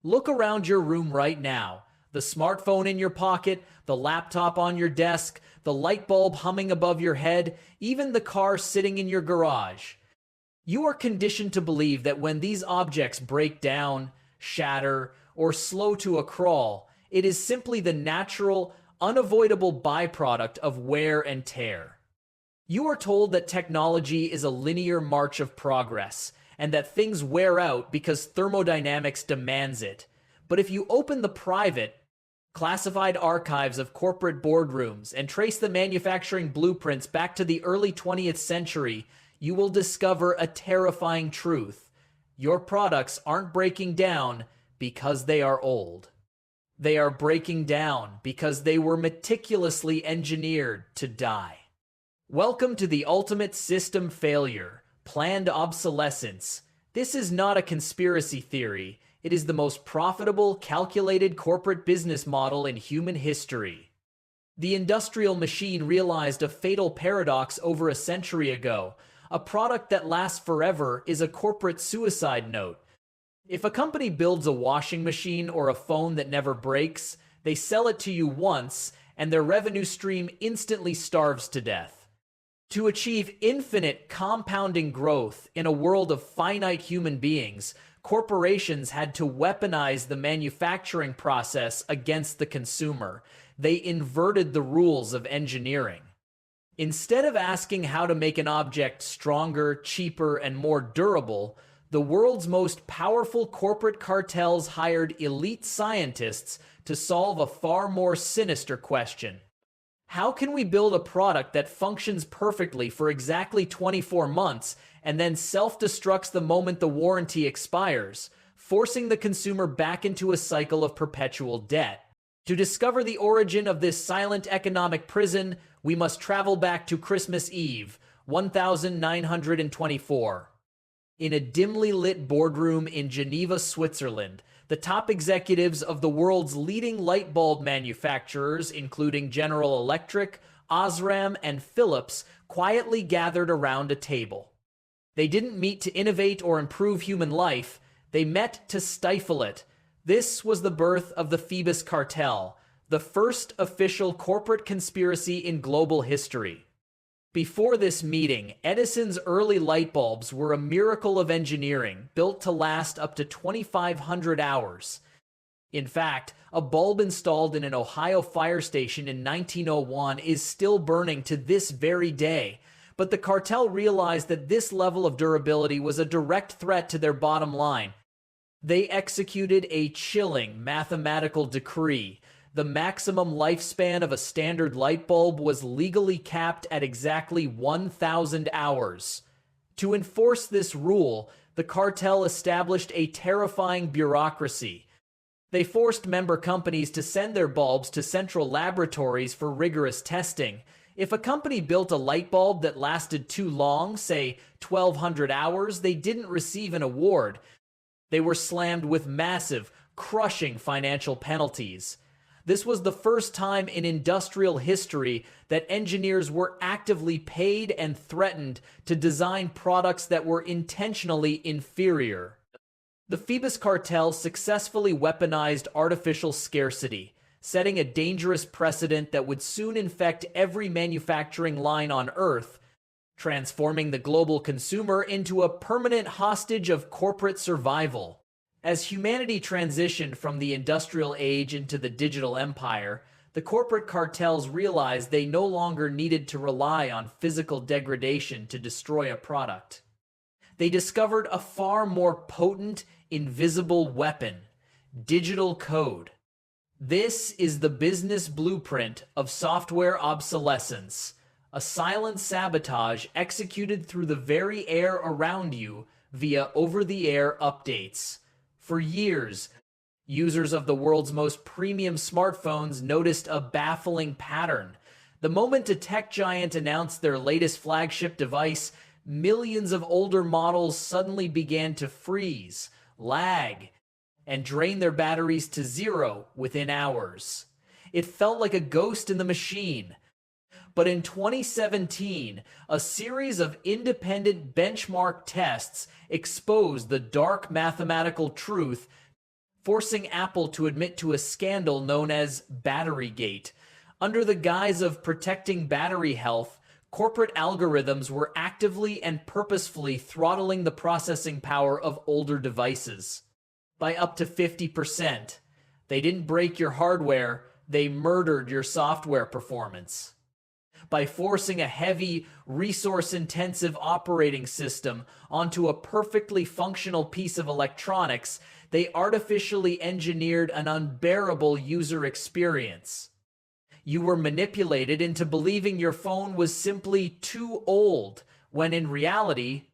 Look around your room right now. The smartphone in your pocket, the laptop on your desk, the light bulb humming above your head, even the car sitting in your garage. You are conditioned to believe that when these objects break down, shatter, or slow to a crawl, it is simply the natural, unavoidable byproduct of wear and tear. You are told that technology is a linear march of progress, and that things wear out because thermodynamics demands it. But if you open the private, classified archives of corporate boardrooms and trace the manufacturing blueprints back to the early 20th century, you will discover a terrifying truth. Your products aren't breaking down because they are old. They are breaking down because they were meticulously engineered to die. Welcome to the ultimate system failure, planned obsolescence. This is not a conspiracy theory. It is the most profitable, calculated corporate business model in human history. The industrial machine realized a fatal paradox over a century ago. A product that lasts forever is a corporate suicide note. If a company builds a washing machine or a phone that never breaks, they sell it to you once, and their revenue stream instantly starves to death. To achieve infinite compounding growth in a world of finite human beings, corporations had to weaponize the manufacturing process against the consumer. They inverted the rules of engineering. Instead of asking how to make an object stronger, cheaper, and more durable, the world's most powerful corporate cartels hired elite scientists to solve a far more sinister question. How can we build a product that functions perfectly for exactly 24 months and then self-destructs the moment the warranty expires, forcing the consumer back into a cycle of perpetual debt? To discover the origin of this silent economic prison, we must travel back to Christmas Eve, 1924. In a dimly lit boardroom in Geneva, Switzerland, the top executives of the world's leading light bulb manufacturers, including General Electric, Osram, and Philips, quietly gathered around a table. They didn't meet to innovate or improve human life, they met to stifle it. This was the birth of the Phoebus Cartel, the first official corporate conspiracy in global history. Before this meeting, Edison's early light bulbs were a miracle of engineering, built to last up to 2,500 hours. In fact, a bulb installed in an Ohio fire station in 1901 is still burning to this very day, but the cartel realized that this level of durability was a direct threat to their bottom line. They executed a chilling mathematical decree. The maximum lifespan of a standard light bulb was legally capped at exactly 1,000 hours. To enforce this rule, the cartel established a terrifying bureaucracy. They forced member companies to send their bulbs to central laboratories for rigorous testing. If a company built a light bulb that lasted too long, say 1,200 hours, they didn't receive an award. They were slammed with massive, crushing financial penalties. This was the first time in industrial history that engineers were actively paid and threatened to design products that were intentionally inferior. The Phoebus Cartel successfully weaponized artificial scarcity, setting a dangerous precedent that would soon infect every manufacturing line on Earth, transforming the global consumer into a permanent hostage of corporate survival. As humanity transitioned from the industrial age into the digital empire, the corporate cartels realized they no longer needed to rely on physical degradation to destroy a product. They discovered a far more potent, invisible weapon: digital code. This is the business blueprint of software obsolescence, a silent sabotage executed through the very air around you via over-the-air updates. For years, users of the world's most premium smartphones noticed a baffling pattern. The moment a tech giant announced their latest flagship device, millions of older models suddenly began to freeze, lag, and drain their batteries to zero within hours. It felt like a ghost in the machine. But in 2017, a series of independent benchmark tests exposed the dark mathematical truth. forcing Apple to admit to a scandal known as Batterygate. Under the guise of protecting battery health, corporate algorithms were actively and purposefully throttling the processing power of older devices by up to 50%. They didn't break your hardware, they murdered your software performance. By forcing a heavy, resource-intensive operating system onto a perfectly functional piece of electronics, they artificially engineered an unbearable user experience. You were manipulated into believing your phone was simply too old, when in reality,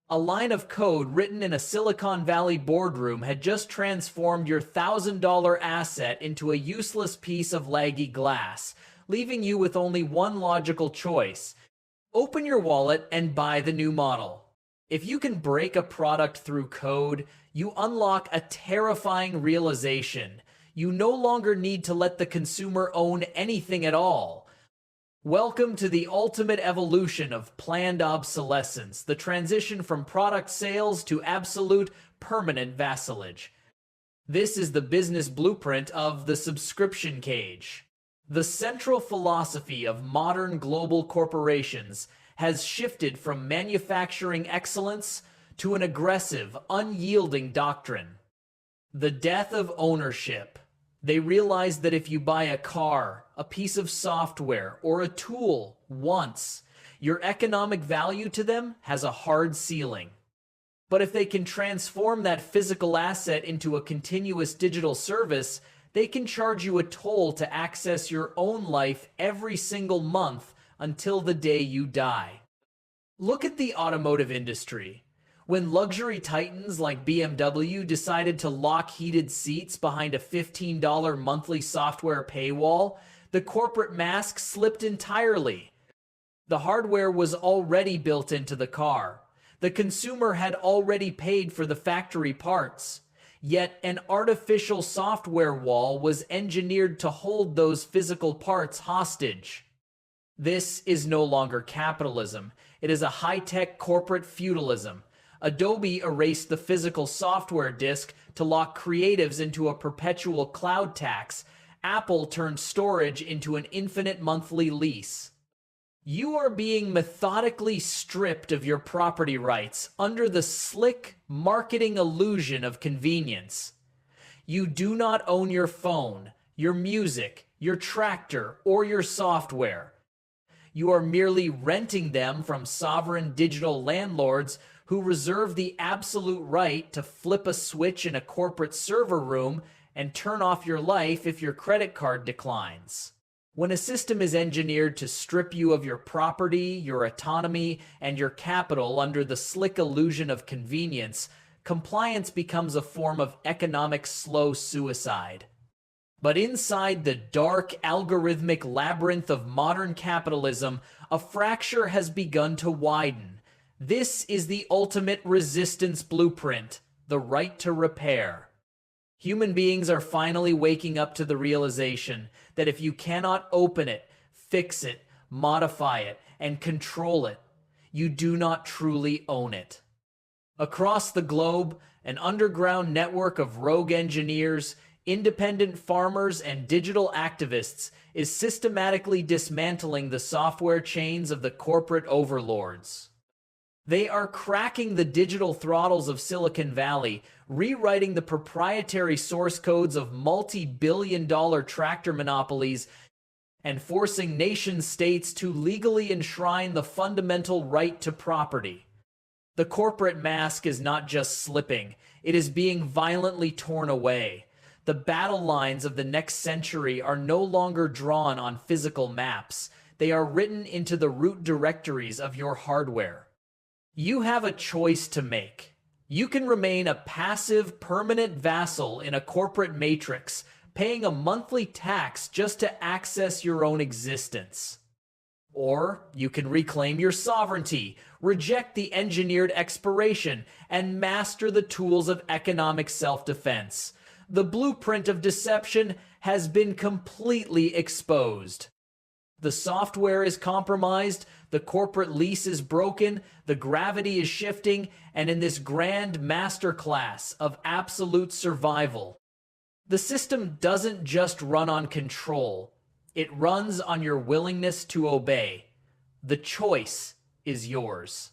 a line of code written in a Silicon Valley boardroom had just transformed your $1,000 asset into a useless piece of laggy glass, leaving you with only one logical choice: open your wallet and buy the new model. If you can break a product through code, you unlock a terrifying realization. You no longer need to let the consumer own anything at all. Welcome to the ultimate evolution of planned obsolescence, the transition from product sales to absolute permanent vassalage. This is the business blueprint of the subscription cage. The central philosophy of modern global corporations has shifted from manufacturing excellence to an aggressive, unyielding doctrine: the death of ownership. They realize that if you buy a car, a piece of software, or a tool once, your economic value to them has a hard ceiling. But if they can transform that physical asset into a continuous digital service, they can charge you a toll to access your own life every single month until the day you die. Look at the automotive industry. When luxury titans like BMW decided to lock heated seats behind a $15 monthly software paywall, the corporate mask slipped entirely. The hardware was already built into the car. The consumer had already paid for the factory parts. Yet an artificial software wall was engineered to hold those physical parts hostage. This is no longer capitalism. It is a high-tech corporate feudalism. Adobe erased the physical software disk to lock creatives into a perpetual cloud tax. Apple turned storage into an infinite monthly lease. You are being methodically stripped of your property rights under the slick marketing illusion of convenience. You do not own your phone, your music, your tractor, or your software. You are merely renting them from sovereign digital landlords who reserve the absolute right to flip a switch in a corporate server room and turn off your life if your credit card declines. When a system is engineered to strip you of your property, your autonomy, and your capital under the slick illusion of convenience, compliance becomes a form of economic slow suicide. But inside the dark, algorithmic labyrinth of modern capitalism, a fracture has begun to widen. This is the ultimate resistance blueprint: the right to repair. Human beings are finally waking up to the realization that if you cannot open it, fix it, modify it, and control it, you do not truly own it. Across the globe, an underground network of rogue engineers, independent farmers, and digital activists is systematically dismantling the software chains of the corporate overlords. They are cracking the digital throttles of Silicon Valley, rewriting the proprietary source codes of multi-billion-dollar tractor monopolies, and forcing nation-states to legally enshrine the fundamental right to property. The corporate mask is not just slipping, it is being violently torn away. The battle lines of the next century are no longer drawn on physical maps. They are written into the root directories of your hardware. You have a choice to make. You can remain a passive, permanent vassal in a corporate matrix, paying a monthly tax just to access your own existence. Or you can reclaim your sovereignty, reject the engineered expiration, and master the tools of economic self-defense. The blueprint of deception has been completely exposed. The software is compromised, the corporate lease is broken, the gravity is shifting, and in this grand masterclass of absolute survival, The system doesn't just run on control, it runs on your willingness to obey. The choice is yours.